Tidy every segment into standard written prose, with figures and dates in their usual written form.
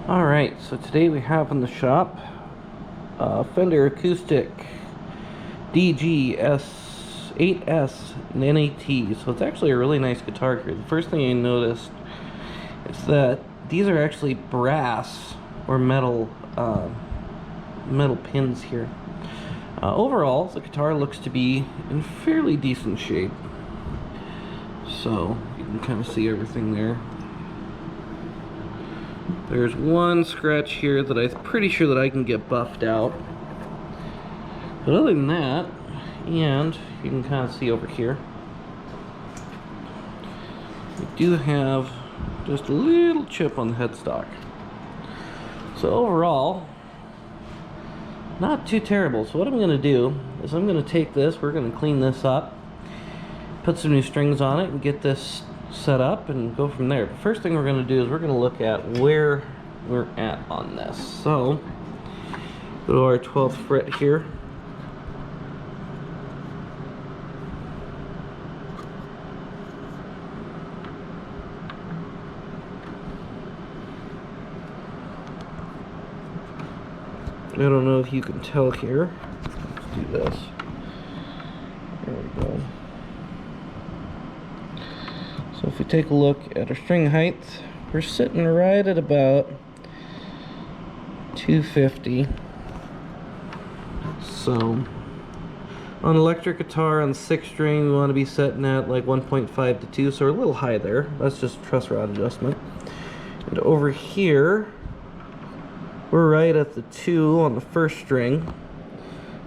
Alright, so today we have in the shop Fender Acoustic DG-8S NAT. So it's actually a really nice guitar here. The first thing I noticed is that these are actually brass or metal pins here. Overall, the guitar looks to be in fairly decent shape. So you can kind of see everything there. There's one scratch here that I'm pretty sure that I can get buffed out. But other than that, and you can kind of see over here, we do have just a little chip on the headstock. So overall, not too terrible. So what I'm going to do is I'm going to take this, we're going to clean this up, put some new strings on it, and get this set up and go from there. The first thing we're going to do is we're going to look at where we're at on this. So go to our 12th fret here. I don't know if you can tell here. Let's do this. There we go. So if we take a look at our string height, we're sitting right at about 250. So on electric guitar on the 6th string, we want to be setting at like 1.5 to 2, so we're a little high there. That's just truss rod adjustment. And over here, we're right at the 2 on the 1st string.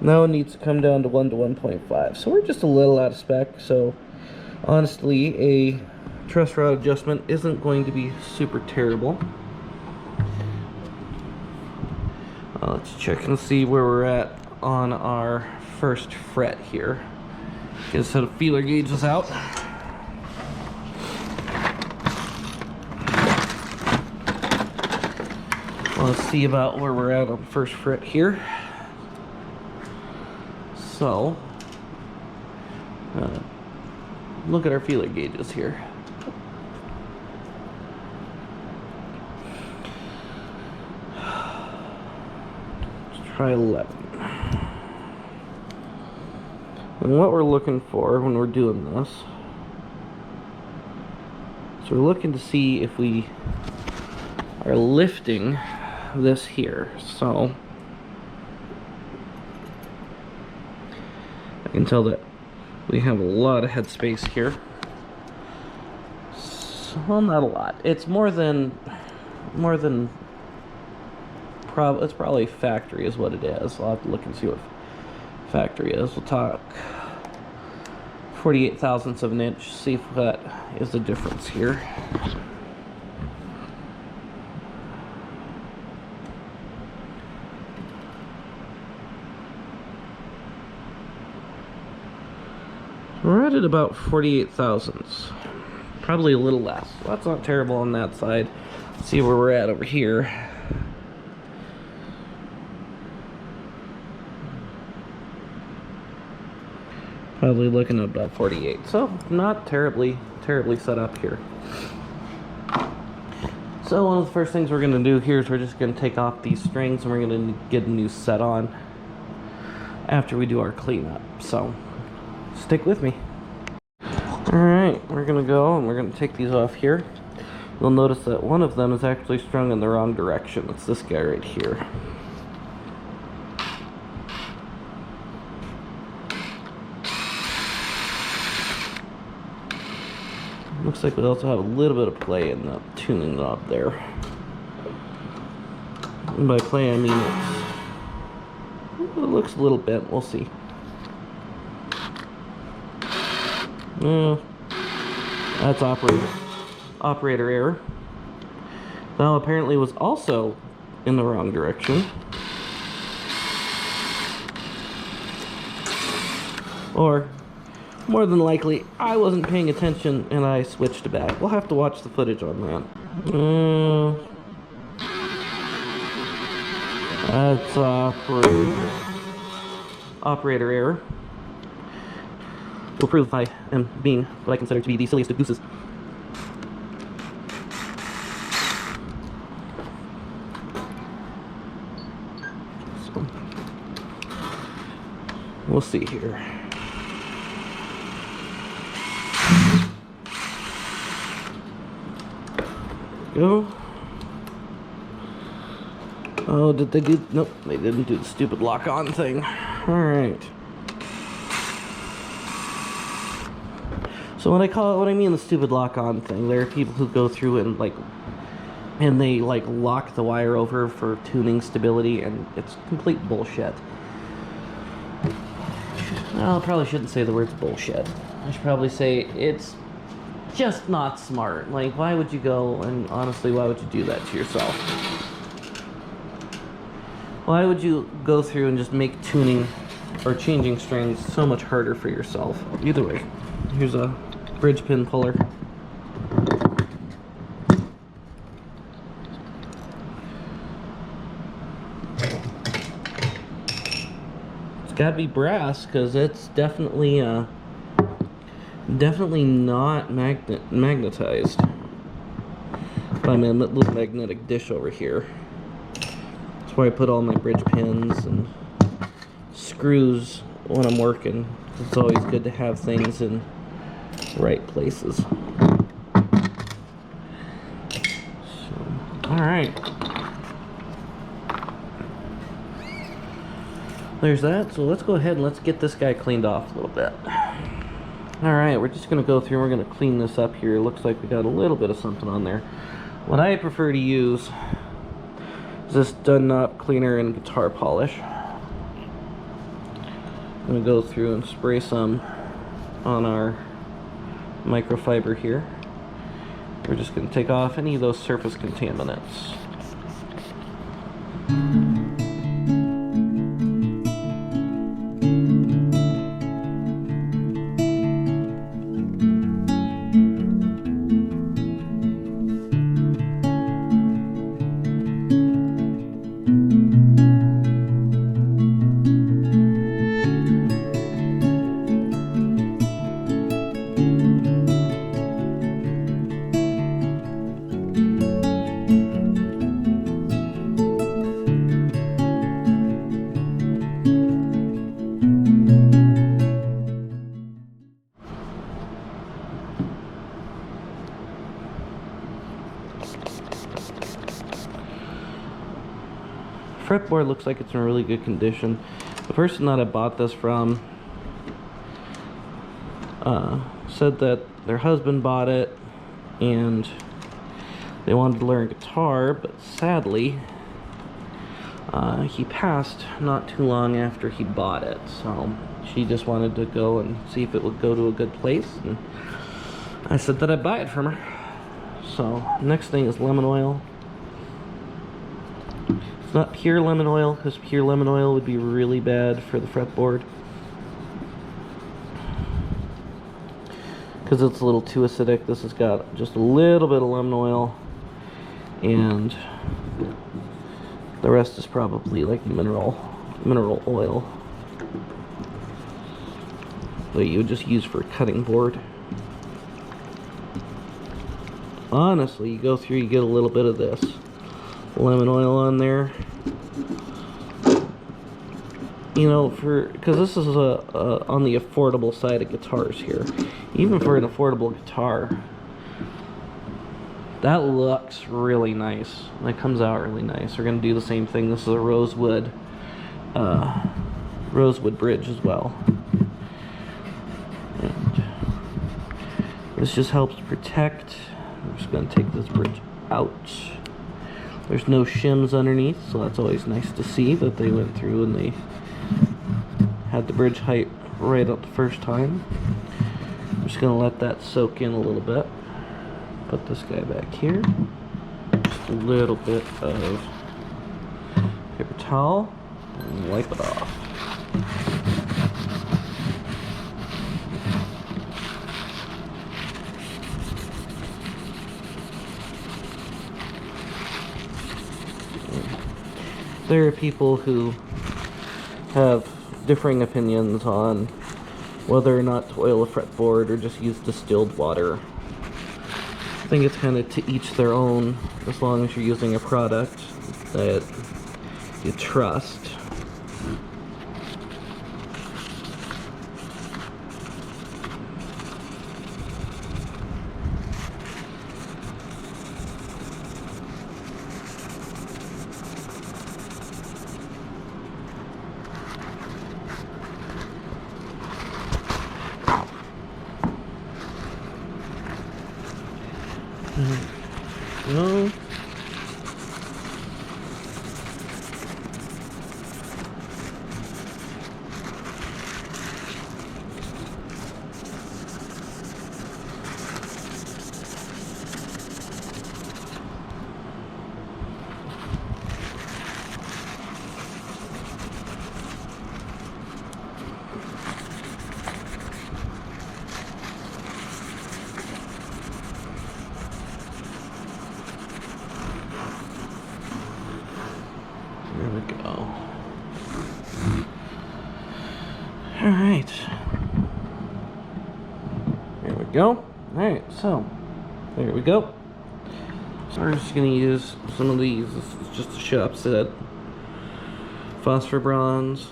Now it needs to come down to 1 to 1.5. So we're just a little out of spec. So honestly, a truss rod adjustment isn't going to be super terrible. Let's check and see where we're at on our 1st fret here. Get a set of feeler gauges out. Let's see about where we're at on the 1st fret here. So, look at our feeler gauges here. Let's try 11. And what we're looking for when we're doing this, so we're looking to see if we are lifting this here. So I can tell that we have a lot of headspace here. So, well, not a lot. It's it's probably factory is what it is. I'll have to look and see what factory is. We'll talk 48 thousandths of an inch, see if that is the difference here. We're at about 48 thousandths, probably a little less. So that's not terrible on that side. Let's see where we're at over here. Probably looking at about 48. So not terribly set up here. So one of the first things we're going to do here is we're just going to take off these strings and we're going to get a new set on after we do our cleanup. So stick with me. Alright, we're going to go and we're going to take these off here. You'll notice that one of them is actually strung in the wrong direction. It's this guy right here. Looks like we also have a little bit of play in the tuning knob there. And by play I mean it looks a little bent. We'll see. That's operator error. Now apparently was also in the wrong direction. Or more than likely I wasn't paying attention and I switched to back. We'll have to watch the footage on that. That's operator error. Will prove I am being what I consider to be the silliest of gooses. we'll see here. Go. Oh, did they do? Nope, they didn't do the stupid lock-on thing. All right. So what I mean the stupid lock-on thing, there are people who go through and they lock the wire over for tuning stability, and it's complete bullshit. Well, I probably shouldn't say the words bullshit. I should probably say it's just not smart. Like, why would you go, and honestly, why would you do that to yourself? Why would you go through and just make tuning or changing strings so much harder for yourself? Either way, here's a bridge pin puller. It's gotta be brass, because it's definitely not magnetized by my little magnetic dish over here. That's where I put all my bridge pins and screws when I'm working. It's always good to have things in the right places. So, alright. There's that. So let's go ahead and let's get this guy cleaned off a little bit. Alright, we're just going to go through and we're going to clean this up here. It looks like we got a little bit of something on there. What I prefer to use is this Dunlop cleaner and guitar polish. I'm going to go through and spray some on our microfiber here. We're just going to take off any of those surface contaminants. Fretboard looks like it's in really good condition. The person that I bought this from said that their husband bought it and they wanted to learn guitar, but sadly he passed not too long after he bought it, so she just wanted to go and see if it would go to a good place, and I said that I'd buy it from her. So next thing is lemon oil. It's not pure lemon oil, because pure lemon oil would be really bad for the fretboard, because it's a little too acidic. This has got just a little bit of lemon oil, and the rest is probably like mineral oil that you would just use for a cutting board. Honestly, you go through, you get a little bit of this lemon oil on there, you know, because this is on the affordable side of guitars here. Even for an affordable guitar, that looks really nice. That comes out really nice. We're gonna do the same thing. This is a rosewood bridge as well, and this just helps protect. I'm just gonna take this bridge out. There's no shims underneath, so that's always nice to see that they went through and they had the bridge height right up the first time. I'm just going to let that soak in a little bit. Put this guy back here. Just a little bit of paper towel and wipe it off. There are people who have differing opinions on whether or not to oil a fretboard or just use distilled water. I think it's kind of to each their own, as long as you're using a product that you trust. There we go. Alright. There we go. Alright, so there we go. So we're just gonna use some of these. This is just a shop set. Phosphor bronze.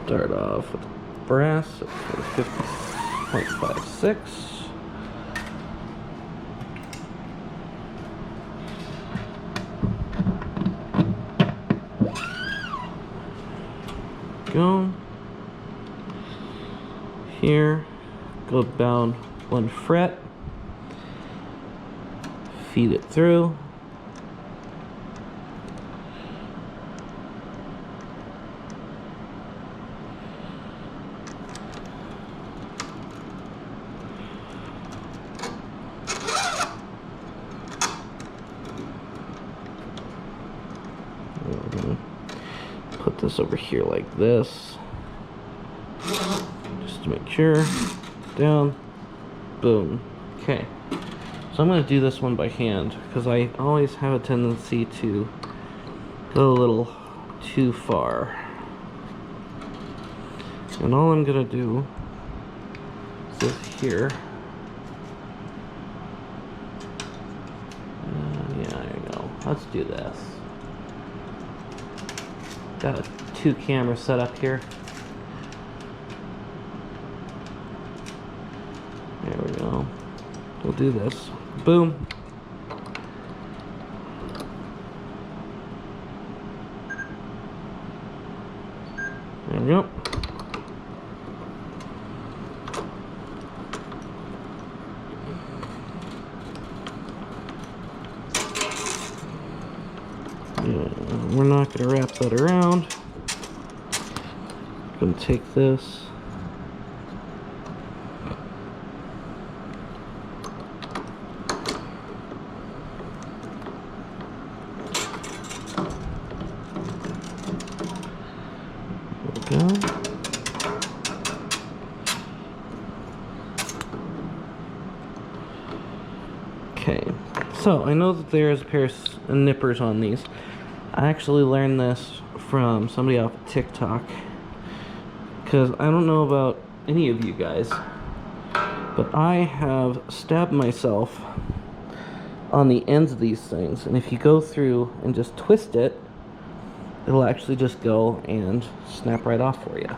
Start off with brass at 50.56. Go here, go down 1 fret, feed it through. Put this over here like this, just to make sure. Down, boom. Okay, so I'm going to do this one by hand because I always have a tendency to go a little too far. And all I'm going to do is this here. Yeah, there you go. Let's do this. Got a 2 camera set up here. There we go. We'll do this. Boom. There we go. We're not going to wrap that around. I'm going to take this. There we go. Okay, so I know that there's a pair of nippers on these. I actually learned this from somebody off of TikTok, because I don't know about any of you guys, but I have stabbed myself on the ends of these things, and if you go through and just twist it, it'll actually just go and snap right off for you.